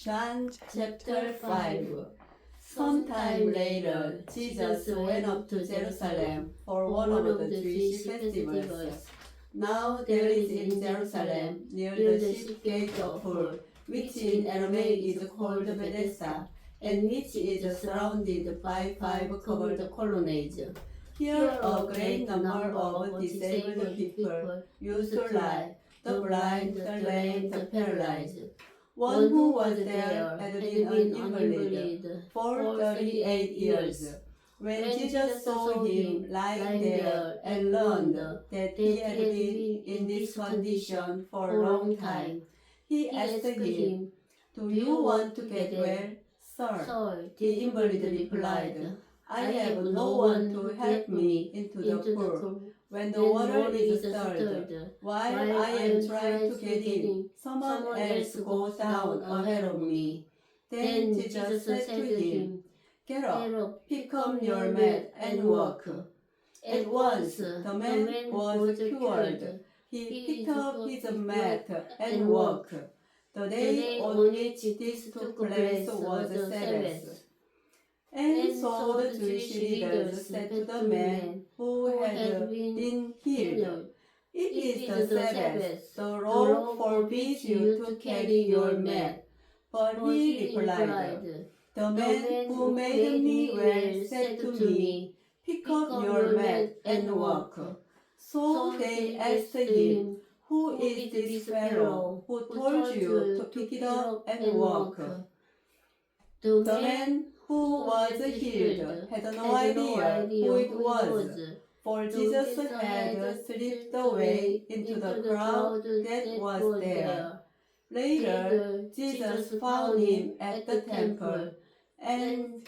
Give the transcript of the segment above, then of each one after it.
John chapter 5. Sometime later, Jesus went up to Jerusalem for one of the Jewish festivals. Now there is in Jerusalem, near the sheep gate of Pool, which in Aramaic is called Bethesda, and which is surrounded by 5 covered colonnades. Here a great number of disabled people used to lie, the blind, the lame, the paralyzed. One who was there had been an invalid for 38 years. When Jesus saw him lying there and learned that he had been in this condition for a long time, he asked him, "Do you want to get well?" "Sir," the invalid replied, "I have no one to help me into the pool when the water is stirred. While I am trying to get in, someone else goes down ahead of me." Then Jesus said to him, "Get up, pick up your mat and walk." At once the man was cured. He picked up his mat and walked. The day on which this took place was Sabbath. And so the Jewish leaders said to the man who had been healed, "It is the Sabbath. The law forbids you to carry your mat." But he replied, "The man who made me well said to me, 'Pick up your mat and walk.'" So they asked him, "Who is this fellow who told you to pick it up and walk?" The man who was healed had no idea who it was, for Jesus had slipped away into the crowd that was there. Later, Jesus found him at the temple and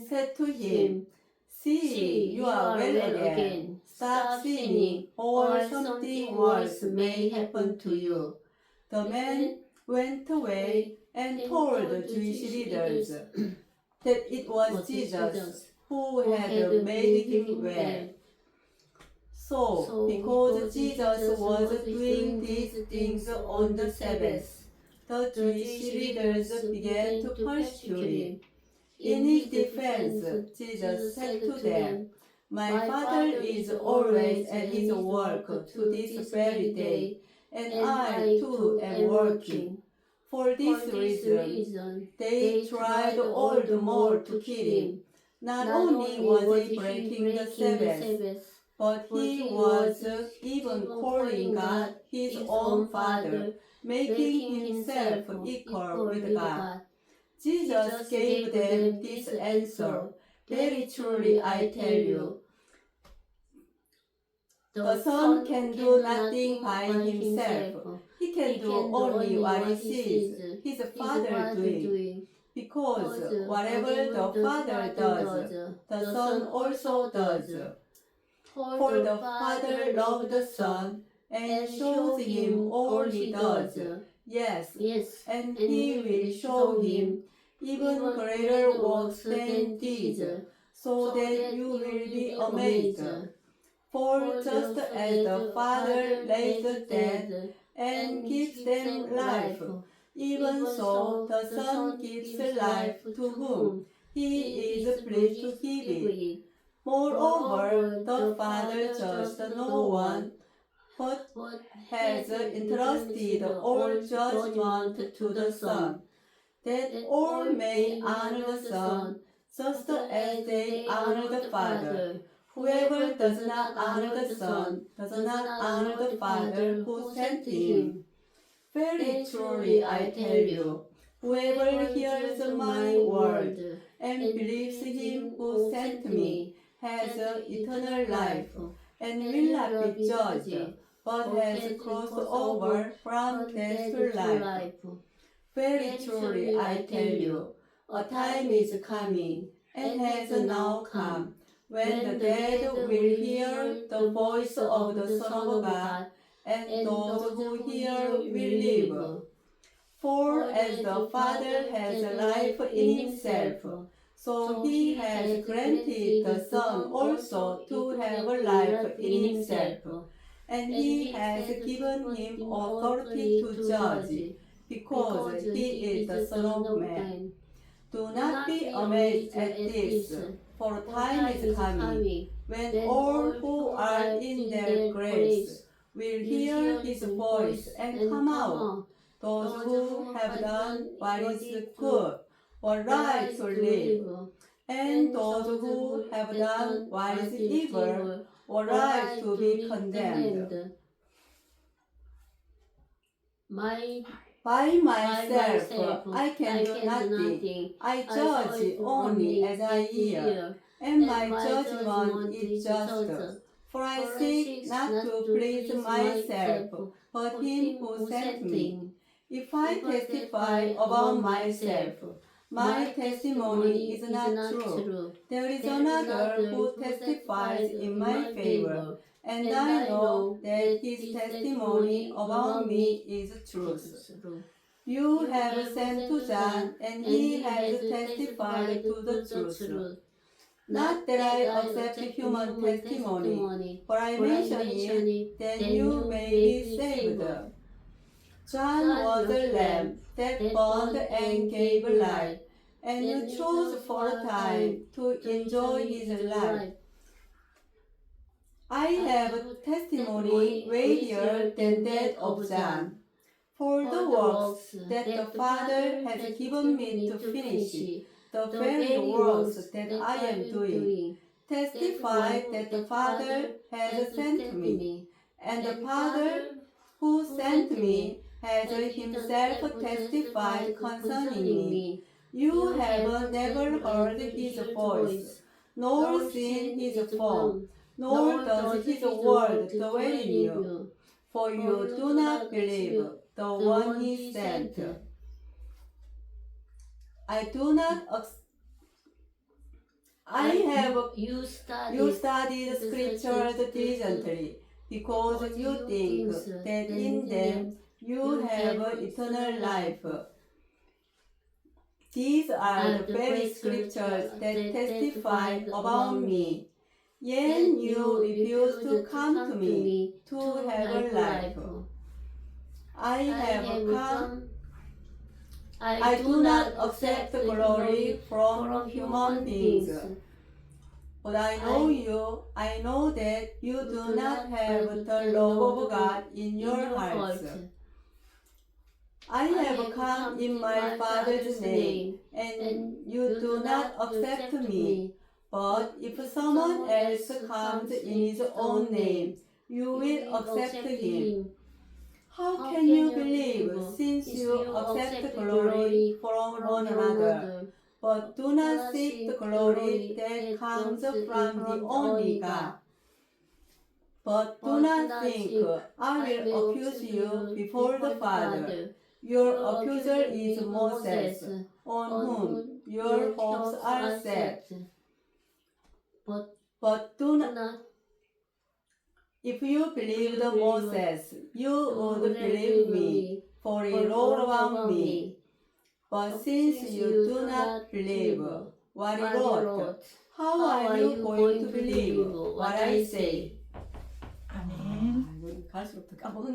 said to him, "See, you are well again. Stop sinning, or something worse may happen to you." The man went away and told the Jewish leaders that it was Jesus who had made him well. So, because Jesus was doing these things on the Sabbath, the Jewish leaders began to persecute him. In his defense, Jesus said to them, "My Father is always at his work to this very day, and I too am working." For this reason, they tried all the more to kill him. Not only was he breaking the Sabbath, but he was even calling God his own Father, making himself equal with God. Jesus gave them this answer, "Very truly I tell you, the Son can do nothing by himself. He can do only what he sees his Father doing, because whatever the Father does, the Son also does. For the Father loves the Son and shows him all he does. Yes, and he will show him even greater works than these, so that you will be amazed. For just as the Father raised the dead and gives them life, even so the Son gives life to whom he is pleased to give it. Moreover, the Father judged no one, but has entrusted all judgment to the Son, that all may honor the Son, just as they honor the Father. Whoever does not honor the Son does not honor the Father who sent him. Very truly I tell you, whoever hears my word and believes him who sent me has eternal life, and will not be judged, but has crossed over from death to life. Very truly I tell you, a time is coming, and has now come, when the dead will hear the voice of the Son of God, and those who hear will live. For as the Father has life in himself, so he has granted the Son also to have life in himself, and he has given him authority to judge because he is the Son of Man. Do not be amazed at this, for time is coming when all who are in their graves will hear his voice and come out. Those who have done what is good or right to live, and those who have done what is evil or right to be condemned. By myself I can do nothing. I judge only as I hear, and my judgment is just. For I seek not to please myself, but him who sent me. If I testify about myself, my testimony is not true. There is another who testifies in my favor, and I know that his testimony about me is truth. You have sent to John, and he has testified to the truth. Not that I accept human testimony, for I mention it that you may be saved. John was a lamb that burned and gave life, and you chose for a time to enjoy his life. I have testimony weightier than that of John. For the works that the Father has given me to finish, the very works that I am doing, testify that the Father has sent me, and the Father who sent me has himself testified concerning me. You have never heard his voice, nor seen his form, nor does his word dwell in you, for you do not believe the one he sent. You studied scriptures diligently, because you think that in them you have eternal life. These are the very scriptures that testify about me. Yet you refuse to come to me to have life. I have come. I do not accept glory from human beings. But I know you. I know that you do not have the love of God in your hearts. I have come in my Father's name, and you do not accept me. But if someone else comes in his own name, you will accept him. How can you believe, since you accept glory from one another, but do not seek the glory that comes from the only God? But do not think I will accuse you before the Father. Your accuser is Moses, on whom your hopes are set. But do not. If you believed Moses, you would believe me, for he wrote about me. But since you do not believe what he wrote, how are you going to believe what I say? 아멘. 갈수록 더 까먹었네.